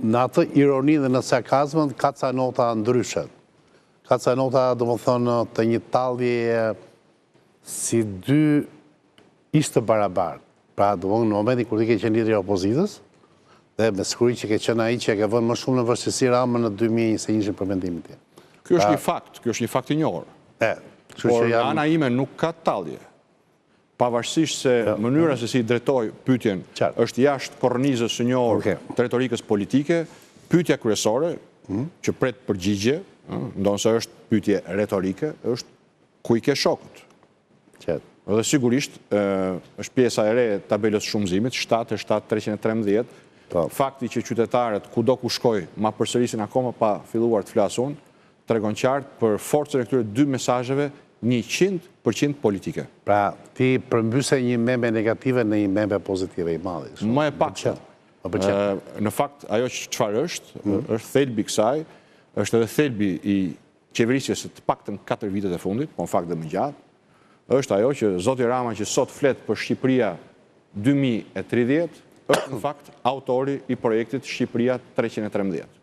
në atë ironi dhe në sarkazmën, ka ca nota ndryshe. Ka ca nota, do më thonë, të një tallje si dy ishte barabartë. Pra, do më në momentin kur ti ke qenë lideri i opozitës, dhe me siguri që ke qenë ai që ke vënë më shumë në vështirësi Ramën në 2021 për mendimin tim. Ky është një fakt i njohur. Por ana ime nuk ka tallje. Pavarësisht se mënyra se si drejtoj pyetjen është jashtë kornizës së njohur të retorikës politike, pyetja kryesore që pret përgjigje, ndonse është pyetje retorike, është ku i ke shokut. Dhe sigurisht është pjesa e re e tabelës shumëzimit, 7-313. Fakti që qytetarët kudo ku shkoj ma përsërisin akoma pa filluar të flasun, tregon qartë për forcën e këtyre dy mesazheve 100% politike. Pra, ti përmbyse një membe negative në një membe pozitive i madhi. Më e pak. Në fakt, ajo që çfarë është thelbi kësaj, është edhe thelbi i qeverisjes të paktën 4 vitet e fundit, po në fakt dhe më gjatë, është ajo që zoti Rama që sot flet për Shqipëria 2030, është në fakt autori i projektit Shqipëria 313.